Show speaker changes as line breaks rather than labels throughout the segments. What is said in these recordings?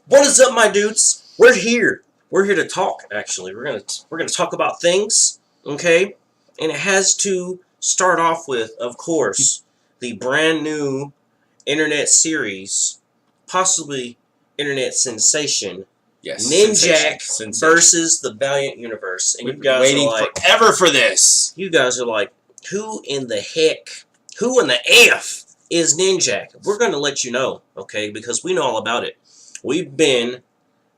What is up, my dudes? We're here. We're here to talk. Actually, we're gonna talk about things. Okay, and it has to start off with, of course, the brand new internet series, possibly internet sensation,
Yes,
Ninjak
sensation.
versus the Valiant Universe. And
We've
you
been
guys
waiting
are like,
forever for this.
you guys are like, who in the heck? Who in the F is Ninjak? We're gonna let you know, okay? Because we know all about it. We've been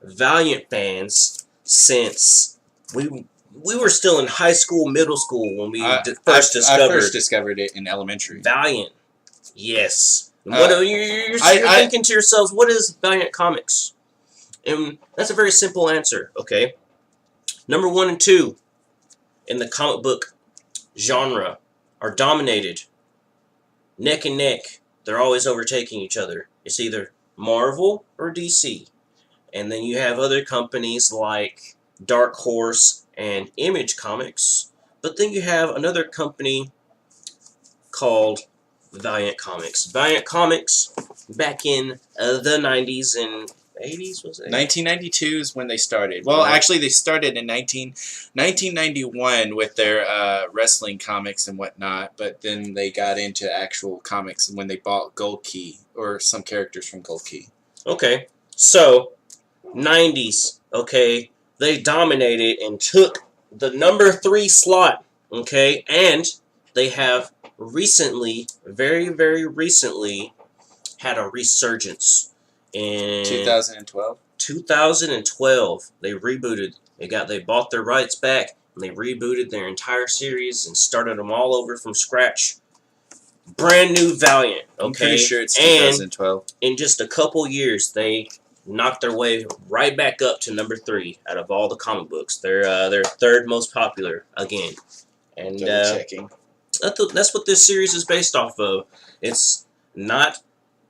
Valiant fans since we were still in high school, middle school when we first
discovered it in elementary.
Valiant. Yes. What are you're thinking to yourselves? What is Valiant Comics? And that's a very simple answer. Okay. Number 1 and 2 in the comic book genre are dominated neck and neck. They're always overtaking each other. It's either Marvel or DC. And then you have other companies like Dark Horse and Image Comics. But then you have another company called Valiant Comics. Valiant Comics, back in the 90s and 80s, was it?
1992 is when they started. Well, actually, they started in 1991 with their wrestling comics and whatnot, but then they got into actual comics when they bought Gold Key, or some characters from Gold Key.
Okay, so 90s, okay, they dominated and took the number 3 slot, okay, and they have recently, very, very recently, had a resurgence. In
2012?
2012, they rebooted. They bought their rights back, and they rebooted their entire series and started them all over from scratch. Brand new Valiant, okay?
I'm pretty sure it's 2012.
And in just a couple years, they knocked their way right back up to number 3 out of all the comic books. They're third most popular again. And
checking.
That's what this series is based off of. It's not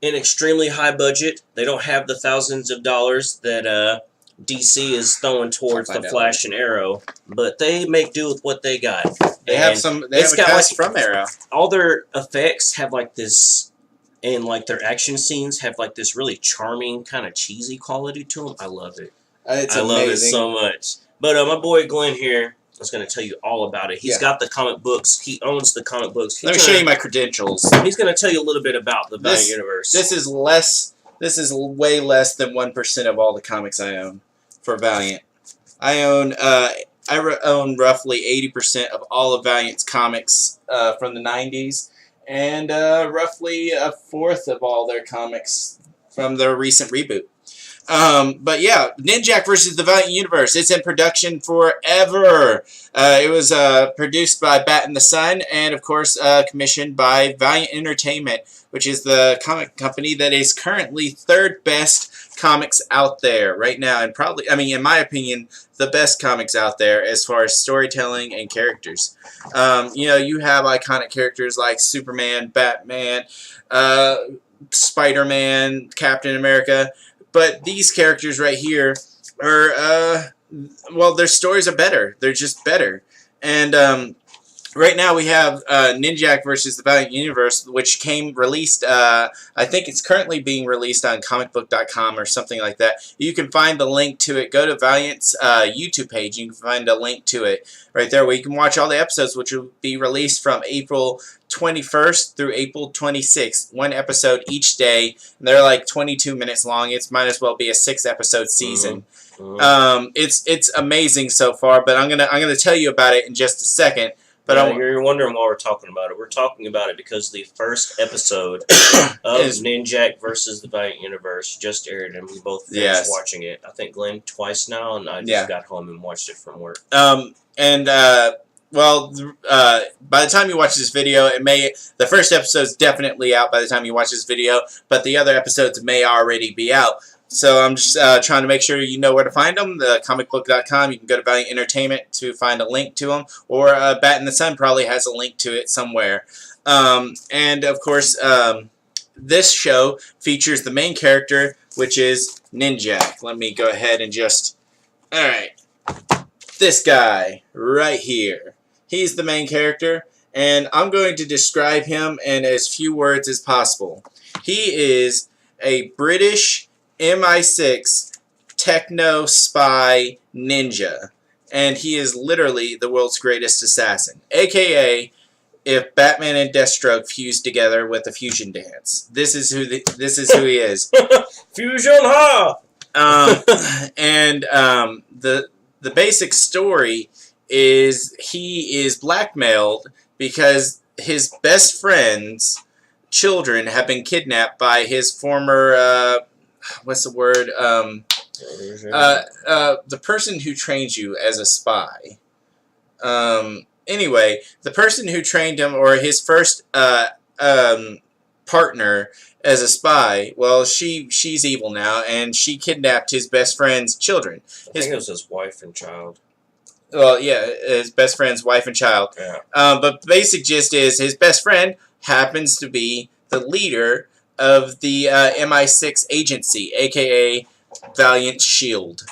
an extremely high budget. They don't have the thousands of dollars that DC is throwing towards the Flash and Arrow, but they make do with what they got.
They have a cast from Arrow.
All their effects have like this, and like their action scenes have like this really charming, kind of cheesy quality to them. I love it.
I love it
so much. But my boy Glenn here is going to tell you all about it. He's got the comic books. He owns the comic books.
Let me show you my credentials.
He's going to tell you a little bit about the Valiant Universe.
This is less. This is way less than 1% of all the comics I own for Valiant. I own roughly 80% of all of Valiant's comics from the 90s, and roughly a fourth of all their comics from their recent reboot. But yeah, Ninjak versus the Valiant Universe. It's in production forever. It was produced by Bat and the Sun, and of course commissioned by Valiant Entertainment, which is the comic company that is currently third best comics out there right now, and probably, I mean, in my opinion, the best comics out there as far as storytelling and characters. You know, you have iconic characters like Superman, Batman, Spider-Man, Captain America. But these characters right here are, well, their stories are better. They're just better. And right now we have Ninjak versus the Valiant Universe, which came released, I think it's currently being released on comicbook.com or something like that. You can find the link to it. Go to Valiant's YouTube page. You can find a link to it right there where you can watch all the episodes, which will be released from April 21st through April 26th. One episode each day. And they're like 22 minutes long. It might as well be a 6-episode season. It's amazing so far, but I'm gonna tell you about it in just a second. But
you're wondering why we're talking about it. We're talking about it because the first episode of Ninjak versus the Valiant Universe just aired, and we both finished watching it. I think Glenn twice now, and I just got home and watched it from work.
Well, by the time you watch this video, the first episode's definitely out by the time you watch this video, but the other episodes may already be out. So I'm just trying to make sure you know where to find them. The comicbook.com, you can go to Valiant Entertainment to find a link to them, or Bat and the Sun probably has a link to it somewhere. And of course, this show features the main character, which is Ninjak. Let me go ahead and just... Alright. This guy right here. He's the main character, and I'm going to describe him in as few words as possible. He is a British MI6 techno spy ninja, and he is literally the world's greatest assassin, aka if Batman and Deathstroke fused together with a fusion dance. This is who he is.
Fusion ha!
The basic story is he is blackmailed because his best friend's children have been kidnapped by his former what's the word? The person who trains you as a spy. Anyway, the person who trained him, or his first partner as a spy, well, she's evil now, and she kidnapped his best friend's children.
I think it was his wife and child.
Well, yeah, his best friend's wife and child.
Yeah.
But the basic gist is his best friend happens to be the leader of the MI6 agency, a.k.a. Valiant Shield.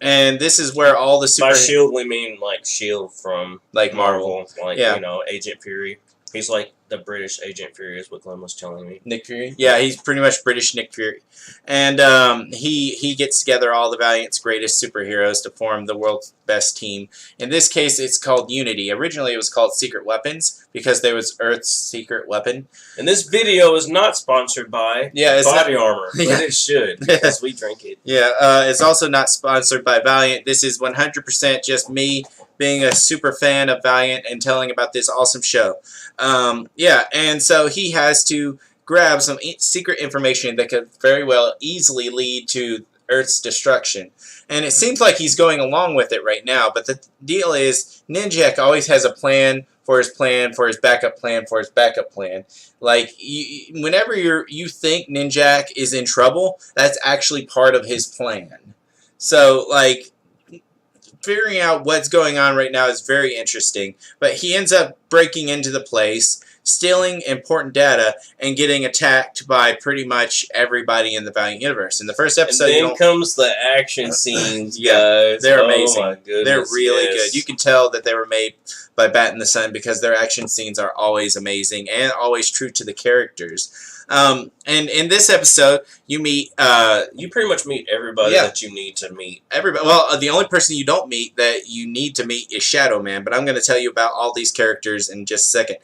And this is where all the
By Shield, we mean like Shield from
like Marvel.
Like,
yeah.
You know, Agent Fury. He's like the British Agent Fury is what Glenn was telling me.
Nick Fury? Yeah, he's pretty much British Nick Fury. And he gets together all the Valiant's greatest superheroes to form the world's best team. In this case, it's called Unity. Originally, it was called Secret Weapons because there was Earth's secret weapon.
And this video is not sponsored by Body Armor, but it should because we drink it.
Yeah, it's also not sponsored by Valiant. This is 100% just me being a super fan of Valiant and telling about this awesome show. Yeah, and so he has to grab some secret information that could very well easily lead to Earth's destruction. And it seems like he's going along with it right now, but the deal is Ninjak always has a plan for his plan, for his backup plan, for his backup plan. Like, whenever you think Ninjak is in trouble, that's actually part of his plan. So, like, figuring out what's going on right now is very interesting. But he ends up breaking into the place, stealing important data, and getting attacked by pretty much everybody in the Valiant Universe. In the first episode,
and then comes the action scenes,
yeah,
guys.
they're amazing.
Oh my goodness,
they're really good. You can tell that they were made by Bat in the Sun because their action scenes are always amazing and always true to the characters. And in this episode, you meet...
you pretty much meet everybody that you need to meet.
Everybody. Well, the only person you don't meet that you need to meet is Shadow Man, but I'm going to tell you about all these characters in just a second.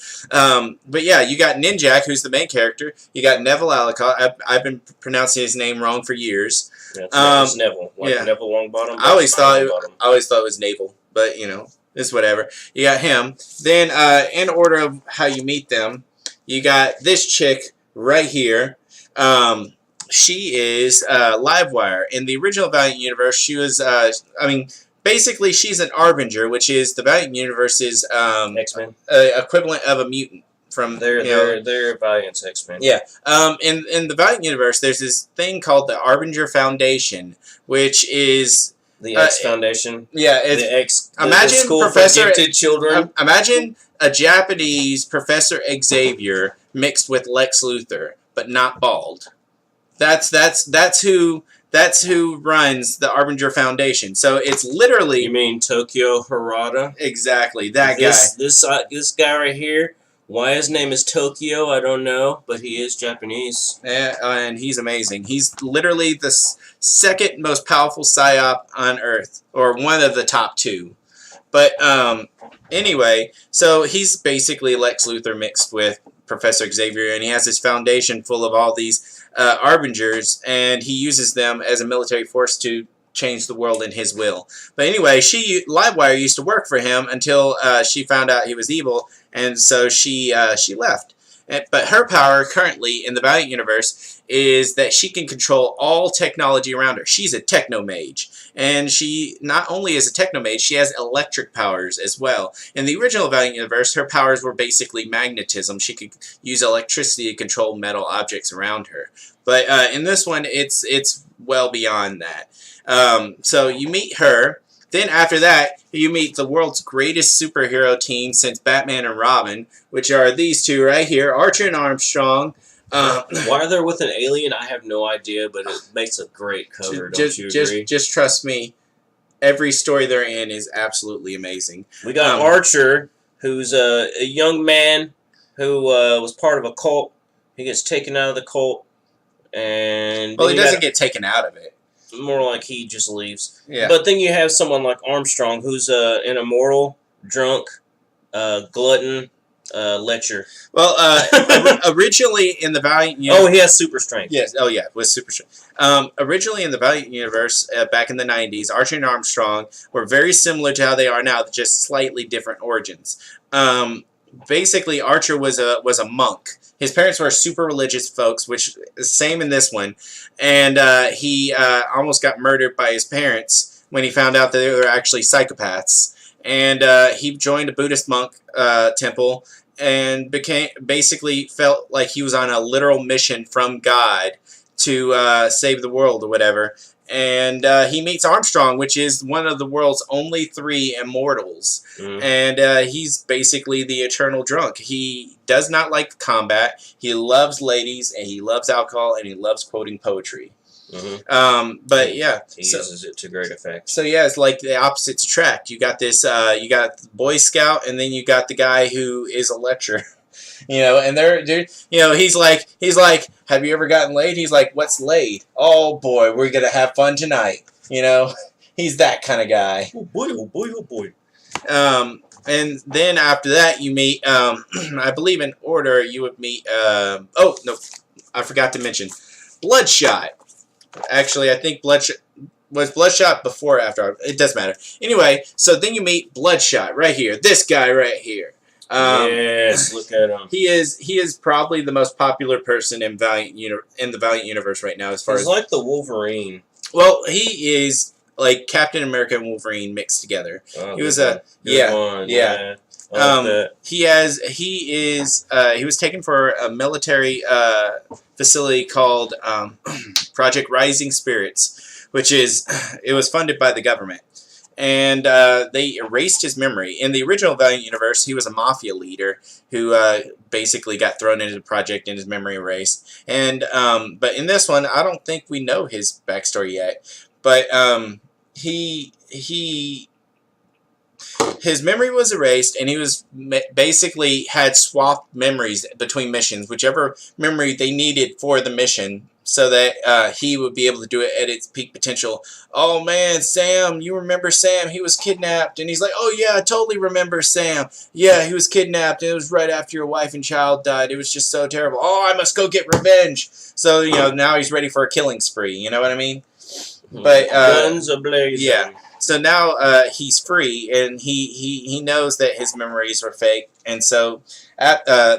But yeah, you got Ninjak, who's the main character. You got Neville Allicott. I've been pronouncing his name wrong for years.
Yeah, it's Neville. Like Neville Longbottom.
I always thought it was Naval, but, you know, it's whatever. You got him. Then, in order of how you meet them, you got this chick right here. She is Livewire. In the original Valiant Universe, she was, basically she's an Arbinger, which is the Valiant Universe's
X-Men
equivalent of a mutant. From
they're Valiant's X-Men.
Yeah. In the Valiant Universe, there's this thing called the Arbinger Foundation, which is
the X Foundation.
Yeah, it's
the X.
Imagine
the school
Professor
for gifted children.
Imagine a Japanese Professor Xavier mixed with Lex Luthor, but not bald. That's who runs the Arbinger Foundation. So it's literally.
You mean Tokyo Harada?
Exactly, that guy.
This guy right here. Why his name is Tokyo, I don't know, but he is Japanese.
And he's amazing. He's literally the second most powerful psyop on Earth, or one of the top two. But anyway, so he's basically Lex Luthor mixed with Professor Xavier, and he has this foundation full of all these Arbingers, and he uses them as a military force to change the world in his will. But anyway, Livewire used to work for him until she found out he was evil, and so she left. But her power currently in the Valiant Universe is that she can control all technology around her. She's a techno-mage. And she not only is a techno-mage, she has electric powers as well. In the original Valiant Universe, her powers were basically magnetism. She could use electricity to control metal objects around her. But in this one, it's well beyond that. So you meet her. Then after that, you meet the world's greatest superhero team since Batman and Robin, which are these two right here, Archer and Armstrong.
Why they're with an alien, I have no idea, but it makes a great cover, don't you agree?
Just trust me. Every story they're in is absolutely amazing.
We got Archer, who's a young man who was part of a cult. He gets taken out of the cult, And
well, he doesn't get taken out of it.
More like he just leaves.
Yeah.
But then you have someone like Armstrong, who's an immoral, drunk, glutton, lecher.
Well, originally in the Valiant
Universe... Oh, he has super strength.
Yes. Oh, yeah, with super strength. Originally in the Valiant Universe, back in the 90s, Archer and Armstrong were very similar to how they are now, just slightly different origins. Basically, Archer was a monk. His parents were super religious folks, which is same in this one. And he almost got murdered by his parents when he found out that they were actually psychopaths. And he joined a Buddhist monk temple and basically felt like he was on a literal mission from God to save the world or whatever. And he meets Armstrong, which is one of the world's only 3 immortals. And he's basically the eternal drunk. He does not like combat. He loves ladies, and he loves alcohol, and he loves quoting poetry. But yeah,
he uses it to great effect.
So yeah, it's like the opposites attract. You got this, you got the Boy Scout, and then you got the guy who is a lecturer. You know, and they're, dude, you know, he's like, have you ever gotten laid? He's like, what's laid? Oh boy, we're gonna have fun tonight. You know, he's that kind of guy.
Oh boy, oh boy, oh boy.
And then after that, you meet, I believe in order, you would meet, oh no, I forgot to mention, Bloodshot. Actually, I think was Bloodshot before or after? It doesn't matter. Anyway, so then you meet Bloodshot right here. This guy right here.
Yes, look at him.
He is probably the most popular person in the Valiant Universe right now, as far as
like the Wolverine.
Well, he is like Captain America and Wolverine mixed together.
Oh,
he was
one.
yeah. He was taken for a military facility called Project Rising Spirits, which it was funded by the government. And they erased his memory. In the original Valiant Universe, he was a mafia leader who basically got thrown into the project and his memory erased. And but in this one, I don't think we know his backstory yet. But his memory was erased, and he was basically had swapped memories between missions, whichever memory they needed for the mission, so that he would be able to do it at its peak potential. Oh man, Sam, you remember Sam? He was kidnapped. And he's like, oh yeah, I totally remember Sam. Yeah, he was kidnapped, and it was right after your wife and child died. It was just so terrible. Oh, I must go get revenge. So, you know, now he's ready for a killing spree. You know what I mean? But
guns ablaze.
Yeah. So now he's free, and he knows that his memories were fake. And so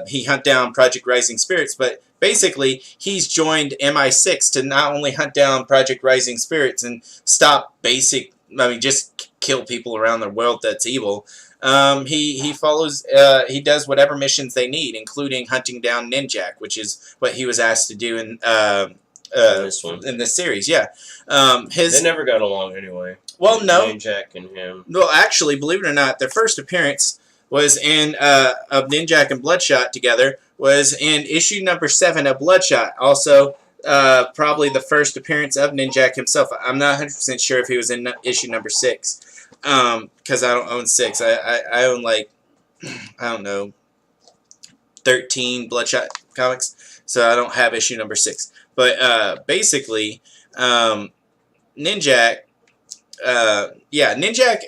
he hunt down Project Rising Spirits, but basically, he's joined MI6 to not only hunt down Project Rising Spirits and stop just kill people around the world that's evil. He follows, he does whatever missions they need, including hunting down Ninjak, which is what he was asked to do in
this one.
In this series. Yeah.
They never got along anyway.
Well, no.
Ninjak and him.
Well, actually, believe it or not, their first appearance was in of Ninjak and Bloodshot together. Was in issue number 7 of Bloodshot. Also, probably the first appearance of Ninjak himself. I'm not 100% sure if he was in issue number 6, because I don't own 6. I own, like, I don't know, 13 Bloodshot comics, so I don't have issue number 6. But basically, Ninjak, Ninjak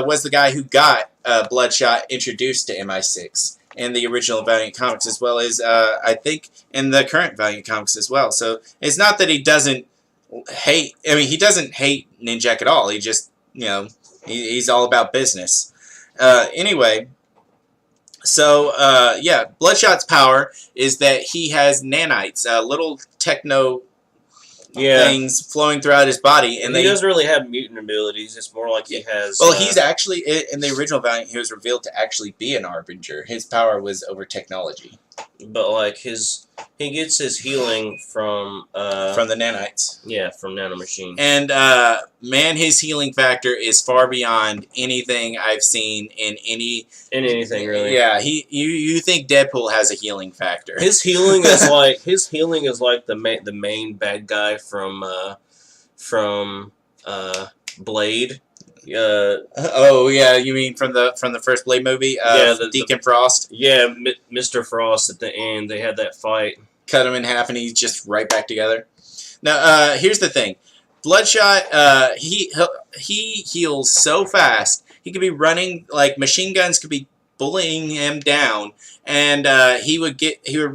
was the guy who got Bloodshot introduced to MI6. In the original Valiant comics, as well as, I think, in the current Valiant comics as well. So, it's not that he doesn't hate, he doesn't hate Ninjak at all. He just, you know, he's all about business. Anyway, so, yeah, Bloodshot's power is that he has nanites, little techno things flowing throughout his body, and
he doesn't really have mutant abilities. It's more like he has.
Well, he's actually in the original Valiant. He was revealed to actually be an Harbinger. His power was over technology.
But like he gets his healing from
the nanites.
Yeah, from nanomachines.
And man, his healing factor is far beyond anything I've seen in anything really. Yeah, you think Deadpool has a healing factor?
His healing is like the main bad guy from Blade.
Oh yeah, you mean from the first Blade movie? Yeah, Deacon Frost.
Yeah, Mr. Frost at the end. They had that fight.
cut him in half, and he's just right back together. Now, here's the thing. Bloodshot, he heals so fast. He could be running, like, machine guns could be bullying him down, and he would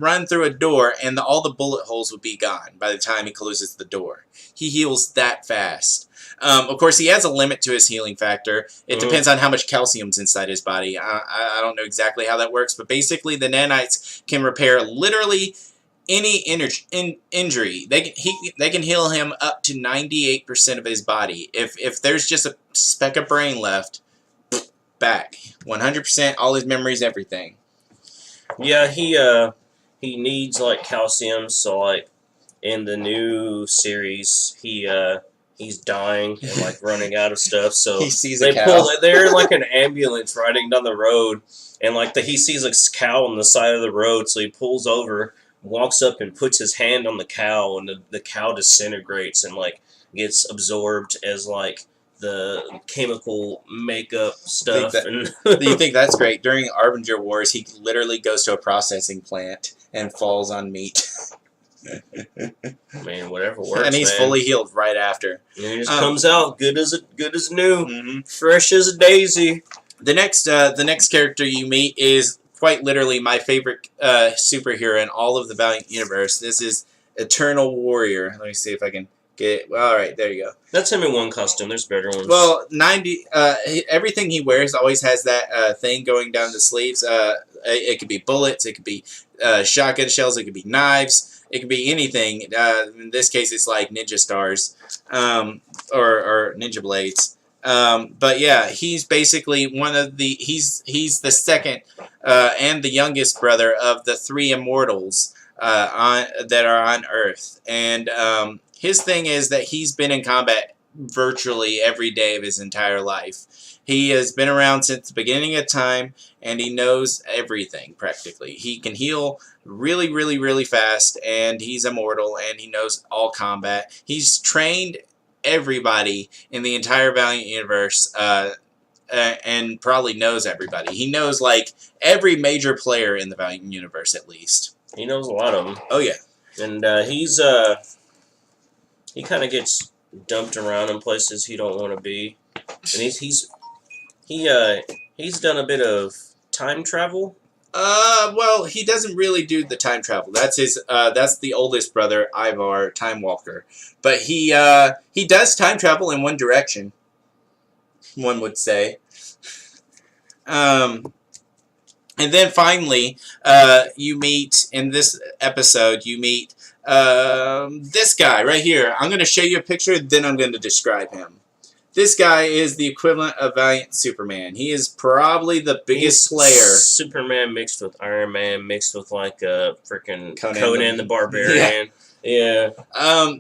run through a door, and all the bullet holes would be gone by the time he closes the door. He heals that fast. Of course, he has a limit to his healing factor. It depends on how much calcium's inside his body. I don't know exactly how that works, but basically the nanites can repair literally any injury. They can heal him up to 98% of his body. If there's just a speck of brain left, back 100%, all his memories, everything.
Yeah, he needs like calcium. So like in the new series, he's dying and like running out of stuff. So
he sees a cow.
They're like an ambulance riding down the road, and like he sees a cow on the side of the road. So he pulls over, walks up, and puts his hand on the cow, and the cow disintegrates and like gets absorbed as like the chemical makeup stuff.
Do you think that's great? During Arbinger Wars, he literally goes to a processing plant and falls on meat.
Man, whatever works.
And he's fully healed right after.
And he just comes out good as new, fresh as a daisy.
The next character you meet is quite literally my favorite superhero in all of the Valiant Universe. This is Eternal Warrior. Let me see if I can get it. All right, there you go.
That's him in one costume. There's better ones.
Well, everything he wears always has that thing going down the sleeves. It could be bullets. It could be shotgun shells. It could be knives. It could be anything. In this case, it's like ninja stars or ninja blades. But yeah, he's basically he's the second and the youngest brother of the three immortals that are on Earth. And his thing is that he's been in combat virtually every day of his entire life. He has been around since the beginning of time, and he knows everything, practically. He can heal really, really, really fast, and he's immortal, and he knows all combat. He's trained everybody in the entire Valiant Universe, and probably knows everybody. He knows, like, every major player in the Valiant Universe, at least.
He knows a lot of them.
Oh, yeah.
And he kind of gets dumped around in places he don't want to be. And he's done a bit of time travel.
Well, he doesn't really do the time travel. That's the oldest brother, Ivar, Time Walker. But he does time travel in one direction, one would say. And then finally, you meet, in this episode, this guy right here. I'm going to show you a picture, then I'm going to describe him. This guy is the equivalent of Valiant Superman. He is probably the biggest player.
Superman mixed with Iron Man, mixed with like freaking Conan the Barbarian. Yeah.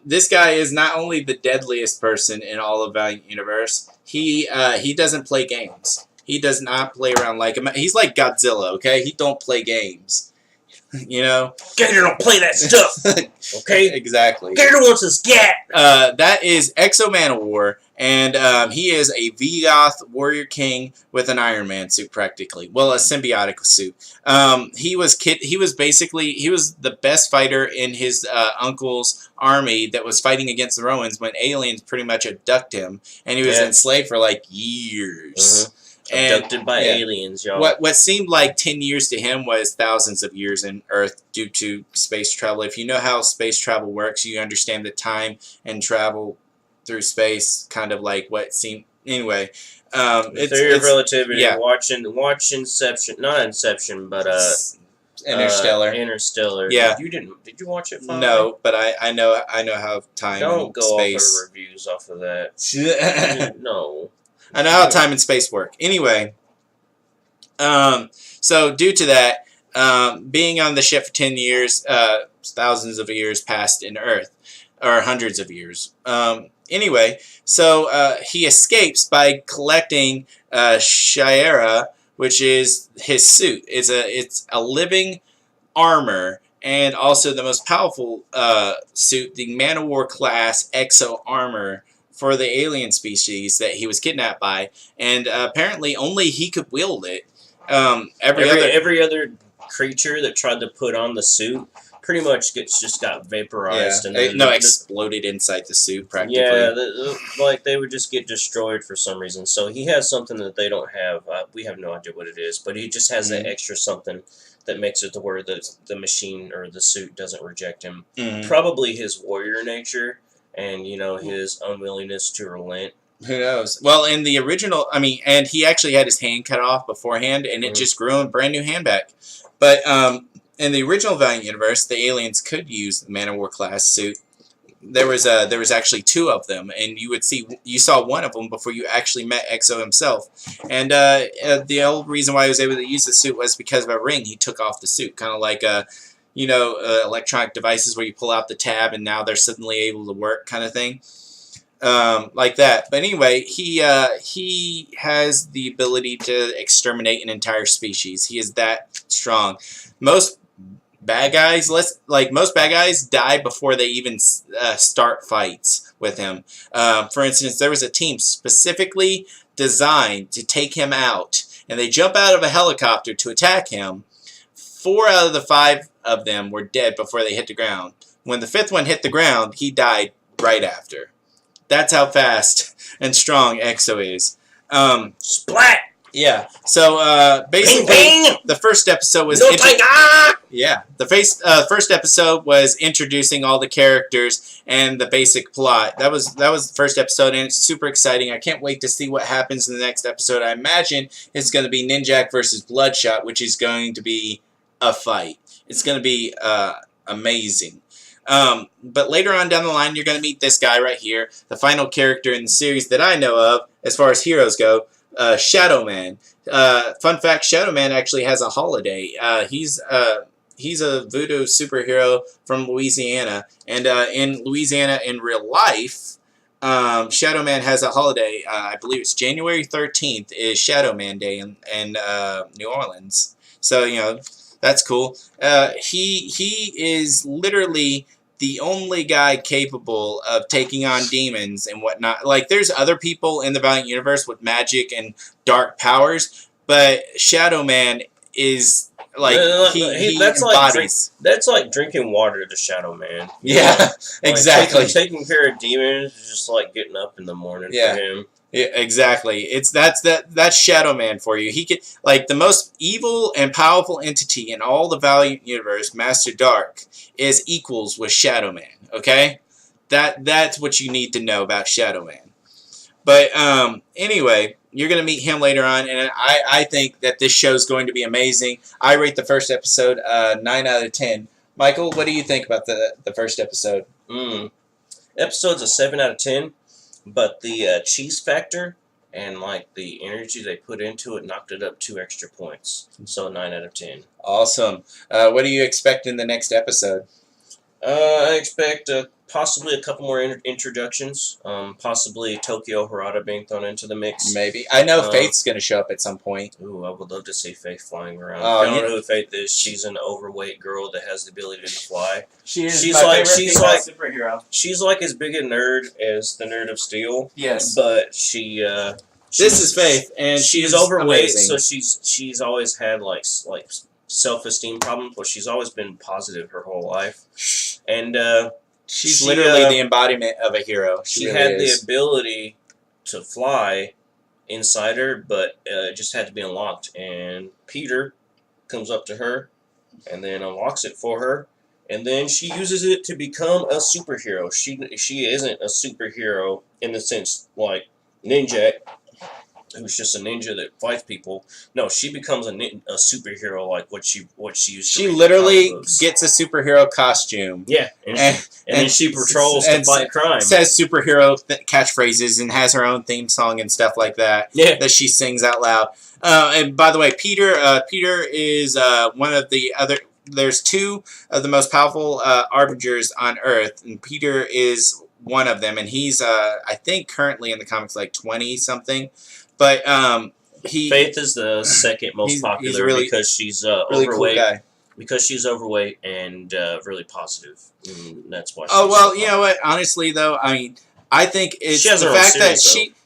This guy is not only the deadliest person in all of Valiant Universe. He doesn't play games. He does not play around like him. He's like Godzilla. Okay, he don't play games. You know,
Gator don't play that stuff. Okay,
exactly.
Gator wants his gat.
That is Exo Manowar, and he is a Vogoth warrior king with an Iron Man suit, practically. Well, a symbiotic suit. He was the best fighter in his uncle's army that was fighting against the Romans when aliens pretty much abducted him, and he was enslaved for like years.
Abducted by aliens, y'all.
What seemed like 10 years to him was thousands of years in Earth due to space travel. If you know how space travel works, you understand that time and travel through space kind of like what seemed... Anyway.
Theory of relativity. Yeah. Watch Inception. Not Inception, but...
Interstellar.
Interstellar.
Yeah.
Did you watch it finally?
No, but I know how time
Don't go
space...
off of reviews off of that. No.
I know how time and space work. Anyway, so due to that, being on the ship for 10 years, thousands of years passed in Earth, or hundreds of years. Anyway, so he escapes by collecting Shira, which is his suit. It's a living armor, and also the most powerful suit, the Man-of-War class Exo armor, for the alien species that he was kidnapped by, and apparently only he could wield it. Every other
creature that tried to put on the suit pretty much just got vaporized and then
exploded inside the suit practically.
Yeah, like they would just get destroyed for some reason. So he has something that they don't have. We have no idea what it is, but he just has that extra something that makes it to where the machine or the suit doesn't reject him. Probably his warrior nature and his unwillingness to relent.
Who knows? Well, in the original, and he actually had his hand cut off beforehand, and it just grew a brand new hand back. But in the original Valiant universe, the aliens could use the Man of War class suit. There was actually 2 of them, and you saw one of them before you actually met Exo himself. And the old reason why he was able to use the suit was because of a ring. He took off the suit, kind of like electronic devices where you pull out the tab and now they're suddenly able to work, kind of thing. Like that. But anyway, he has the ability to exterminate an entire species. He is that strong. Most bad guys die before they even start fights with him. For instance, there was a team specifically designed to take him out, and they jump out of a helicopter to attack him. 4 out of the 5 of them were dead before they hit the ground. When the 5th one hit the ground, he died right after. That's how fast and strong Exo is.
Splat!
Yeah. So basically,
bing, bing!
The first episode was the first episode was introducing all the characters and the basic plot. That was the first episode, and it's super exciting. I can't wait to see what happens in the next episode. I imagine it's going to be Ninjak versus Bloodshot, which is going to be a fight. It's going to be amazing. But later on down the line, you're going to meet this guy right here, the final character in the series that I know of, as far as heroes go, Shadow Man. Fun fact, Shadow Man actually has a holiday. He's a voodoo superhero from Louisiana, and in Louisiana in real life, Shadow Man has a holiday. I believe it's January 13th is Shadow Man Day in New Orleans. So, that's cool. He is literally the only guy capable of taking on demons and whatnot. Like, there's other people in the Valiant Universe with magic and dark powers, but Shadow Man is like he embodies.
That's like drinking water to Shadow Man.
Yeah, exactly.
Taking care of demons is just like getting up in the morning for him.
Yeah, exactly. That's Shadow Man for you. He can, like, the most evil and powerful entity in all the Valiant universe, Master Dark, is equals with Shadow Man. Okay, that's what you need to know about Shadow Man. But anyway, you're gonna meet him later on, and I think that this show is going to be amazing. I rate the first episode 9 out of 10. Michael, what do you think about the first episode?
Episode's a 7 out of 10. But the cheese factor and like the energy they put into it knocked it up 2 extra points. So 9 out of 10.
Awesome. What do you expect in the next episode?
I expect possibly a couple more introductions. Possibly Tokyo Harada being thrown into the mix.
Maybe. I know Faith's going to show up at some point.
Ooh, I would love to see Faith flying around. I don't know who Faith is. She's an overweight girl that has the ability to fly.
She's like superhero.
She's like as big a nerd as the Nerd of Steel.
Yes.
But this
is Faith, and she's
overweight,
amazing.
so she's always had like self-esteem problems, but she's always been positive her whole life. And
she's literally the embodiment of a hero.
She really had the ability to fly inside her, but it just had to be unlocked. And Peter comes up to her and then unlocks it for her, and then she uses it to become a superhero. She isn't a superhero in the sense like Ninjak, who's just a ninja that fights people. No, she becomes a superhero like what she used to.
She literally gets a superhero costume.
Yeah, and then she patrols to fight crime.
Says superhero catchphrases and has her own theme song and stuff like that.
Yeah,
that she sings out loud. And by the way, Peter is one of the other. There's 2 of the most powerful Arbingers on Earth, and Peter is one of them. And he's I think currently in the comics like 20 something. But
Faith is the second most popular because she's
really
overweight.
Cool guy.
Because she's overweight and really positive. And that's why.
Oh well, you know what? Honestly, though, I mean, I think it's the fact that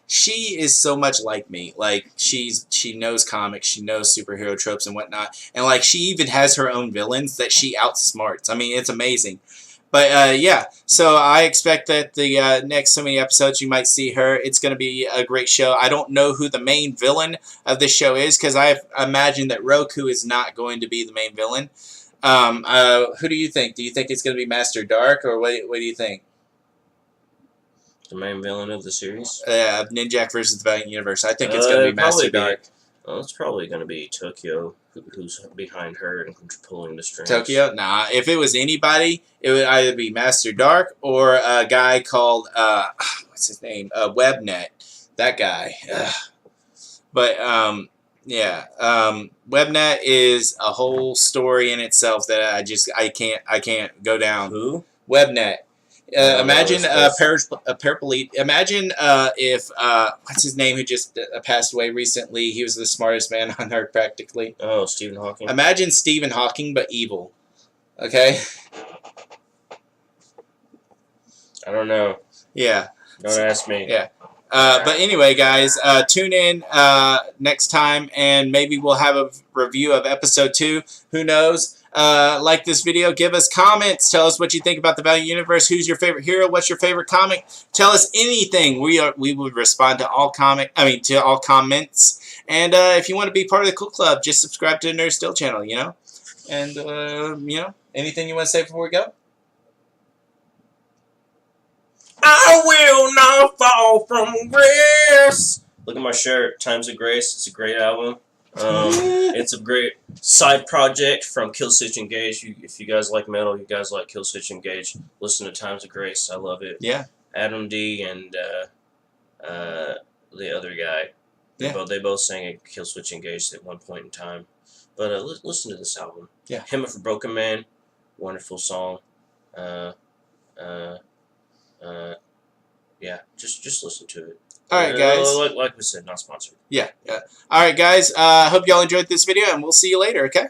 she is so much like me. Like, she knows comics, she knows superhero tropes and whatnot, and like she even has her own villains that she outsmarts. I mean, it's amazing. But yeah, so I expect that the next so many episodes you might see her. It's going to be a great show. I don't know who the main villain of this show is, because I imagine that Roku is not going to be the main villain. Who do you think? Do you think it's going to be Master Dark, or what do you think?
The main villain of the series?
Ninjak versus the Valiant Universe. I think it's going to be Master Dark.
Well, it's probably going to be Tokyo, who's behind her and pulling the strings.
Tokyo? Nah. If it was anybody, it would either be Master Dark or a guy called, what's his name? Webnet. That guy. But, yeah. Webnet is a whole story in itself that I can't go down.
Who?
Webnet. Imagine paraplegic. Imagine if what's his name, who just passed away recently. He was the smartest man on earth, practically.
Oh, Stephen Hawking.
Imagine Stephen Hawking, but evil. Okay.
I don't know.
Yeah.
Don't ask me.
Yeah. But anyway, guys, tune in next time, and maybe we'll have a review of episode 2. Who knows? Like this video, give us comments, tell us what you think about the Valiant Universe, who's your favorite hero, what's your favorite comic, tell us anything. We will respond to all all comments, and if you want to be part of the Cool Club, just subscribe to the Nerd Still channel, you know, and you know, anything you want to say before we go?
I will not fall from grace. Look at my shirt, Times of Grace. It's a great album. It's a great side project from Killswitch Engage. If you guys like metal, you guys like Killswitch Engage, listen to Times of Grace. I love it.
Yeah.
Adam D and the other guy.
Yeah.
They both sang at Killswitch Engage at one point in time. But listen to this album.
Yeah.
Hymn of a Broken Man, wonderful song. Yeah, just listen to it.
All right, guys.
Like we said, not sponsored.
Yeah. All right, guys. Hope y'all enjoyed this video, and we'll see you later, okay?